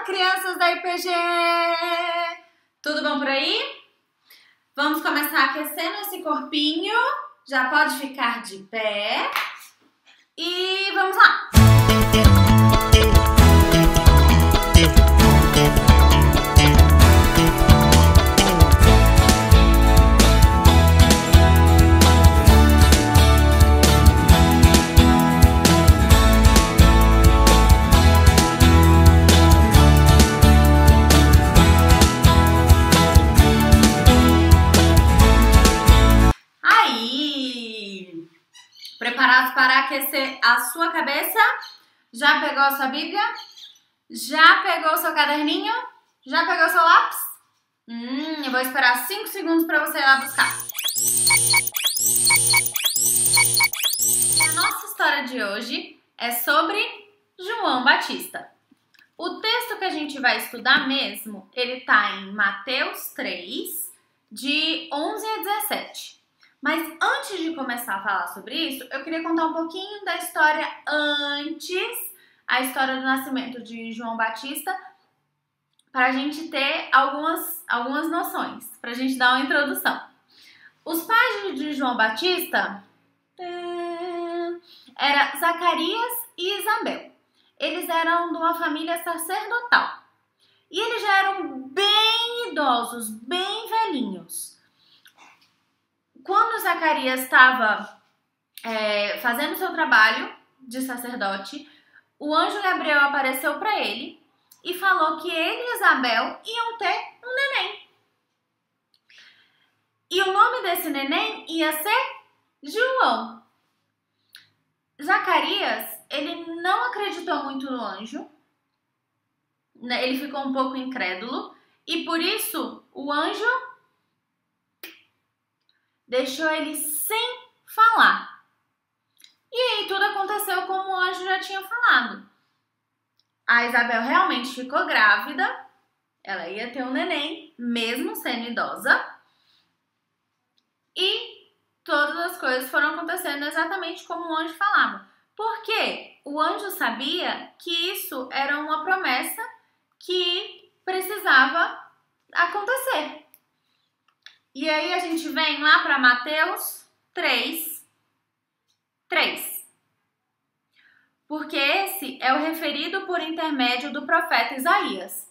crianças da IPG! Tudo bom por aí? Vamos começar aquecendo esse corpinho. Já pode ficar de pé. E vamos lá! Preparados para aquecer a sua cabeça? Já pegou a sua Bíblia? Já pegou o seu caderninho? Já pegou o seu lápis? Eu vou esperar 5 segundos para você ir lá buscar. E a nossa história de hoje é sobre João Batista. O texto que a gente vai estudar mesmo, ele tá em Mateus 3, de 11 a 17. Mas antes de começar a falar sobre isso, eu queria contar um pouquinho da história antes, a história do nascimento de João Batista, para a gente ter algumas noções, para a gente dar uma introdução. Os pais de João Batista eram Zacarias e Isabel. Eles eram de uma família sacerdotal. E eles já eram bem idosos, bem velhinhos. Quando Zacarias estava fazendo seu trabalho de sacerdote, o anjo Gabriel apareceu para ele e falou que ele e Isabel iam ter um neném. E o nome desse neném ia ser João. Zacarias, ele não acreditou muito no anjo, ele ficou um pouco incrédulo e por isso o anjo deixou ele sem falar. E aí tudo aconteceu como o anjo já tinha falado. A Isabel realmente ficou grávida, ela ia ter um neném, mesmo sendo idosa. E todas as coisas foram acontecendo exatamente como o anjo falava. Porque o anjo sabia que isso era uma promessa que precisava acontecer. E aí a gente vem lá para Mateus 3. Porque esse é o referido por intermédio do profeta Isaías.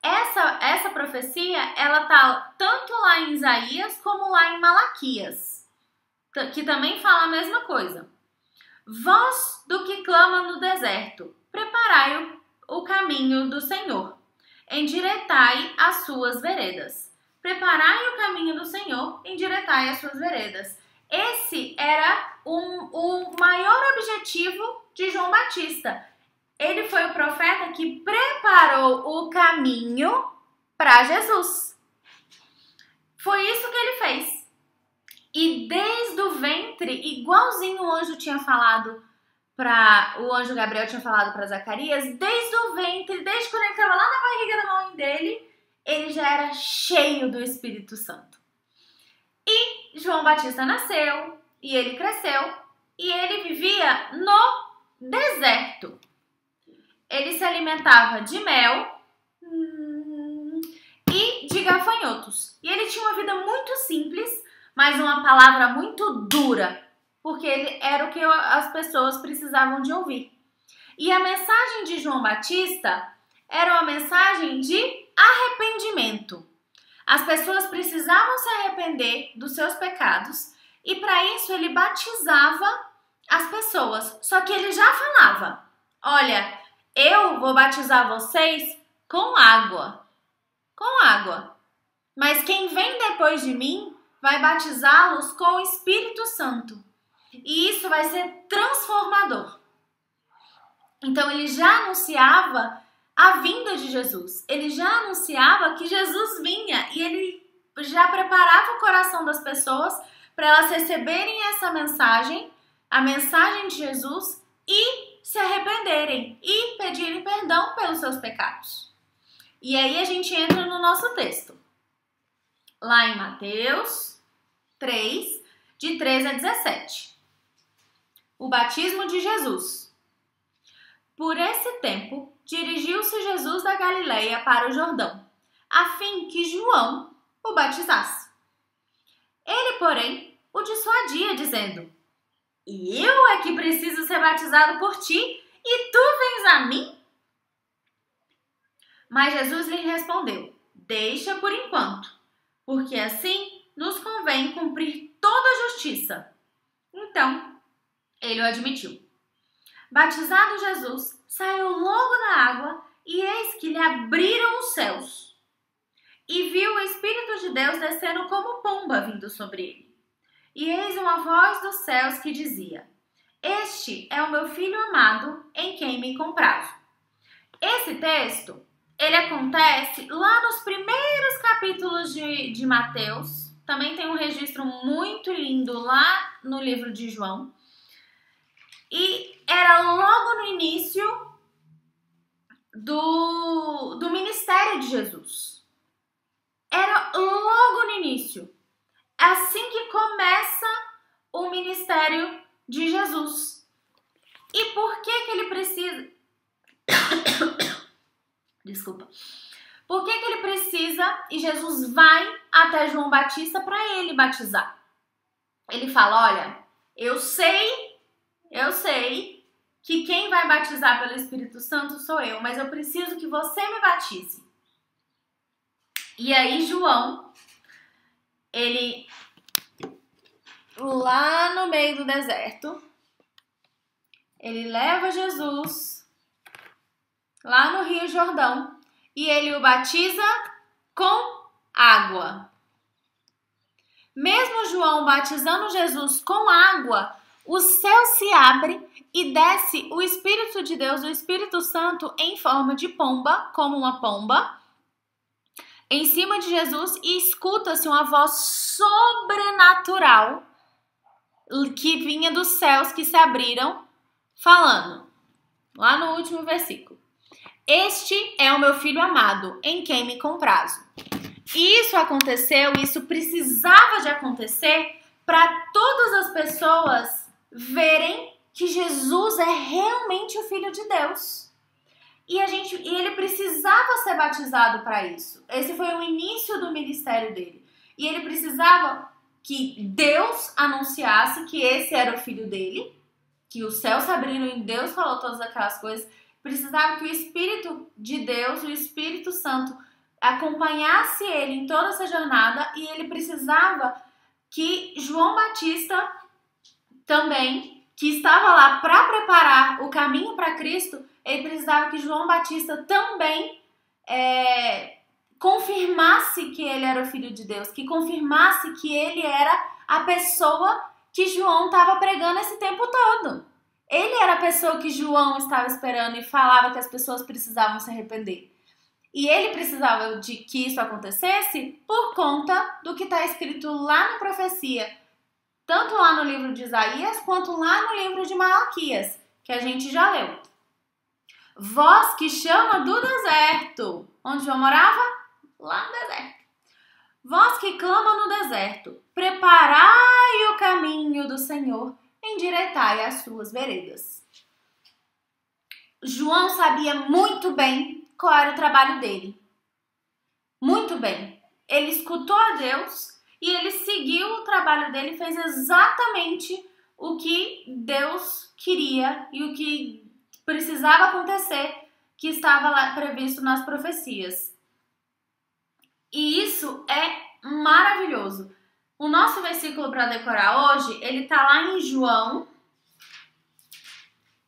Essa profecia, ela tá tanto lá em Isaías como lá em Malaquias, que também fala a mesma coisa. Voz do que clama no deserto, preparai o caminho do Senhor, endireitai as suas veredas. Preparai o caminho do Senhor, endireitai as suas veredas. Esse era o maior objetivo de João Batista. Ele foi o profeta que preparou o caminho para Jesus. Foi isso que ele fez. E desde o ventre, igualzinho o anjo tinha falado o anjo Gabriel tinha falado para Zacarias, desde o ventre, desde quando ele estava lá na barriga da mãe dele, ele já era cheio do Espírito Santo. E João Batista nasceu, e ele cresceu, e ele vivia no deserto. Ele se alimentava de mel e de gafanhotos. E ele tinha uma vida muito simples, mas uma palavra muito dura, porque ele era o que as pessoas precisavam de ouvir. E a mensagem de João Batista era uma mensagem de arrependimento. As pessoas precisavam se arrepender dos seus pecados e para isso ele batizava as pessoas. Só que ele já falava, olha, eu vou batizar vocês com água. Com água. Mas quem vem depois de mim vai batizá-los com o Espírito Santo. E isso vai ser transformador. Então ele já anunciava a vinda de Jesus. Ele já anunciava que Jesus vinha e ele já preparava o coração das pessoas para elas receberem essa mensagem, a mensagem de Jesus, e se arrependerem e pedirem perdão pelos seus pecados. E aí a gente entra no nosso texto. Lá em Mateus 3, de 13 a 17. O batismo de Jesus. Por esse tempo, dirigiu-se Jesus da Galileia para o Jordão, a fim que João o batizasse. Ele, porém, o dissuadia, dizendo: eu é que preciso ser batizado por ti, e tu vens a mim? Mas Jesus lhe respondeu: deixa por enquanto, porque assim nos convém cumprir toda a justiça. Então, ele o admitiu. Batizado Jesus, saiu logo da água, e eis que lhe abriram os céus. E viu o Espírito de Deus descendo como pomba vindo sobre ele. E eis uma voz dos céus que dizia: este é o meu Filho amado, em quem me comprazo. Esse texto, ele acontece lá nos primeiros capítulos de Mateus. Também tem um registro muito lindo lá no livro de João. E era logo no início do ministério de Jesus. Era logo no início. Assim que começa o ministério de Jesus. E por que ele precisa... Desculpa. Por que ele precisa e Jesus vai até João Batista para ele batizar? Ele fala: olha, eu sei que quem vai batizar pelo Espírito Santo sou eu, mas eu preciso que você me batize. E aí João, ele lá no meio do deserto, ele leva Jesus lá no Rio Jordão e ele o batiza com água. Mesmo João batizando Jesus com água, o céu se abre e desce o Espírito de Deus, o Espírito Santo, em forma de pomba, como uma pomba, em cima de Jesus, e escuta-se uma voz sobrenatural que vinha dos céus que se abriram, falando, lá no último versículo: este é o meu Filho amado, em quem me comprazo. E isso aconteceu, isso precisava de acontecer para todas as pessoas verem que Jesus é realmente o Filho de Deus. E ele precisava ser batizado para isso. Esse foi o início do ministério dele. E ele precisava que Deus anunciasse que esse era o Filho dele, que os céus se abriram e Deus falou todas aquelas coisas. Precisava que o Espírito de Deus, o Espírito Santo, acompanhasse ele em toda essa jornada, e ele precisava que João Batista também, que estava lá para preparar o caminho para Cristo, ele precisava que João Batista também confirmasse que ele era o Filho de Deus, que confirmasse que ele era a pessoa que João estava pregando esse tempo todo. Ele era a pessoa que João estava esperando e falava que as pessoas precisavam se arrepender. E ele precisava de que isso acontecesse por conta do que está escrito lá na profecia, tanto lá no livro de Isaías quanto lá no livro de Malaquias, que a gente já leu. Voz que chama do deserto. Onde João morava? Lá no deserto. Voz que clama no deserto: preparai o caminho do Senhor, endireitai as suas veredas. João sabia muito bem qual era o trabalho dele. Muito bem. Ele escutou a Deus e ele seguiu o trabalho dele e fez exatamente o que Deus queria e o que precisava acontecer, que estava lá previsto nas profecias. E isso é maravilhoso. O nosso versículo para decorar hoje, ele está lá em João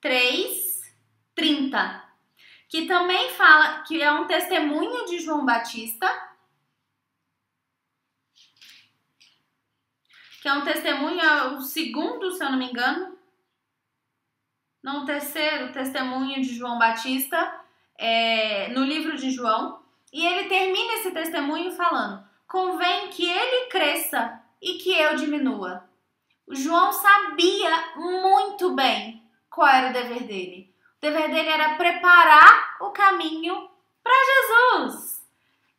3:30, que também fala que é um testemunho de João Batista, que é um testemunho, o segundo, se eu não me engano, não, o terceiro testemunho de João Batista, no livro de João, e ele termina esse testemunho falando: convém que ele cresça e que eu diminua. O João sabia muito bem qual era o dever dele. O dever dele era preparar o caminho para Jesus.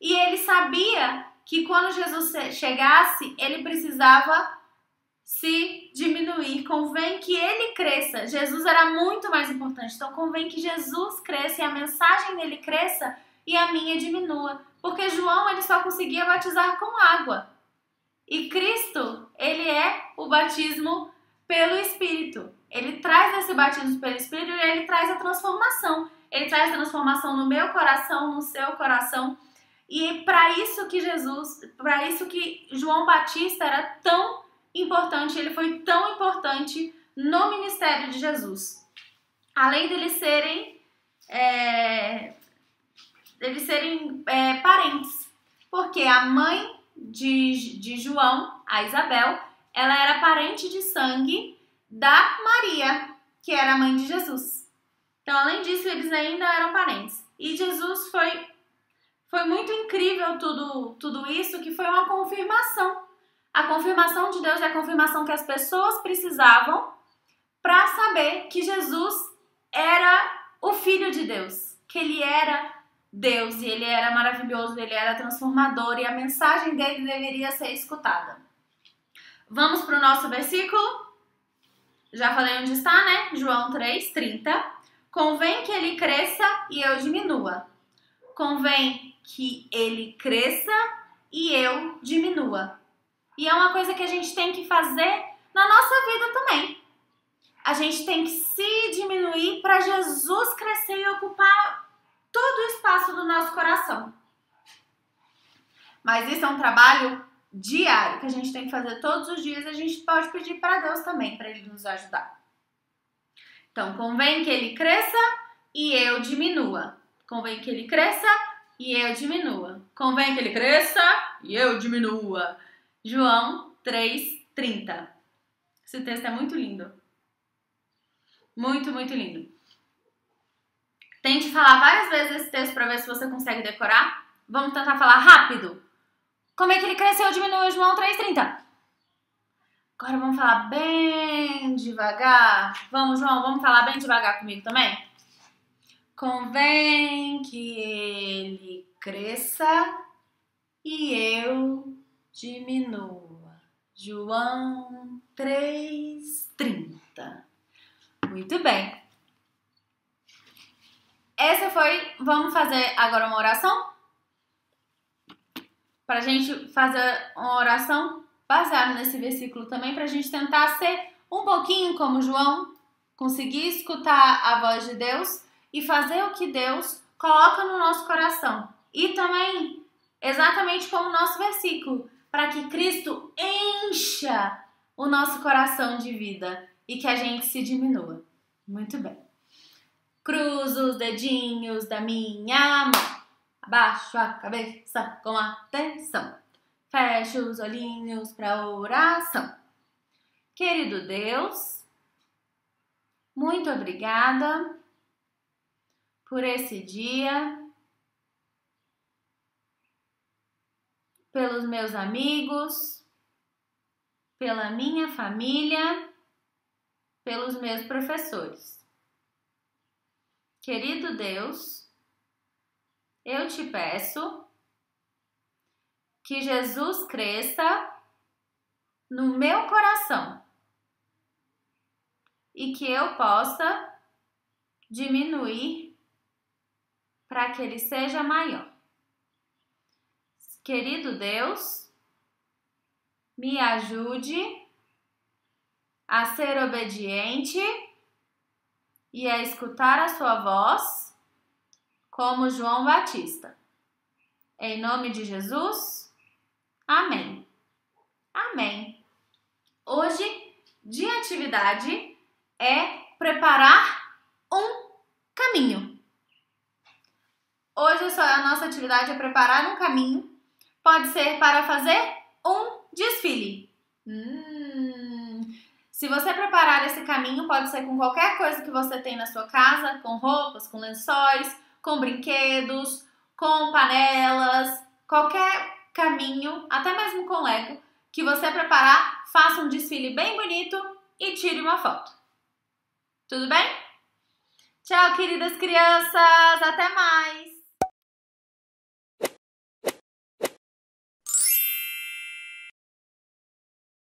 E ele sabia que quando Jesus chegasse, ele precisava se diminuir, convém que ele cresça. Jesus era muito mais importante, então convém que Jesus cresça e a mensagem dele cresça e a minha diminua. Porque João, ele só conseguia batizar com água. E Cristo, ele é o batismo pelo Espírito. Ele traz esse batismo pelo Espírito e ele traz a transformação. Ele traz a transformação no meu coração, no seu coração. E para isso que João Batista era tão importante, ele foi tão importante no ministério de Jesus. Além deles serem parentes. Porque a mãe de João, a Isabel, ela era parente de sangue da Maria, que era a mãe de Jesus. Então, além disso, eles ainda eram parentes. E Jesus foi muito incrível tudo isso, que foi uma confirmação. A confirmação de Deus é a confirmação que as pessoas precisavam para saber que Jesus era o Filho de Deus, que ele era Deus e ele era maravilhoso, ele era transformador e a mensagem dele deveria ser escutada. Vamos para o nosso versículo? Já falei onde está, né? João 3:30. Convém que ele cresça e eu diminua. Convém que ele cresça e eu diminua. E é uma coisa que a gente tem que fazer na nossa vida também. A gente tem que se diminuir para Jesus crescer e ocupar todo o espaço do nosso coração. Mas isso é um trabalho diário que a gente tem que fazer todos os dias. A gente pode pedir para Deus também, para Ele nos ajudar. Então, convém que ele cresça e eu diminua. Convém que ele cresça e eu diminua. Convém que ele cresça e eu diminua. João 3:30. Esse texto é muito lindo. Muito, muito lindo. Tente falar várias vezes esse texto para ver se você consegue decorar. Vamos tentar falar rápido. Como é que ele cresceu e diminui? João 3:30. Agora vamos falar bem devagar. Vamos, João, vamos falar bem devagar comigo também? Convém que ele cresça e eu diminua. João 3:30. Muito bem. Vamos fazer agora uma oração? Para a gente fazer uma oração baseada nesse versículo também, para a gente tentar ser um pouquinho como João, conseguir escutar a voz de Deus e fazer o que Deus coloca no nosso coração. E também, exatamente como o nosso versículo, para que Cristo encha o nosso coração de vida e que a gente se diminua. Muito bem. Cruzo os dedinhos da minha mão, abaixo a cabeça com atenção, fecho os olhinhos para oração. Querido Deus, muito obrigada por esse dia, pelos meus amigos, pela minha família, pelos meus professores. Querido Deus, eu te peço que Jesus cresça no meu coração e que eu possa diminuir para que ele seja maior. Querido Deus, me ajude a ser obediente e a escutar a sua voz como João Batista. Em nome de Jesus, amém. Amém. Hoje, de atividade, é preparar um caminho. Hoje a nossa atividade é preparar um caminho. Pode ser para fazer um desfile. Se você preparar esse caminho, pode ser com qualquer coisa que você tem na sua casa, com roupas, com lençóis, com brinquedos, com panelas, qualquer caminho, até mesmo com Lego, que você preparar, faça um desfile bem bonito e tire uma foto. Tudo bem? Tchau, queridas crianças! Até mais!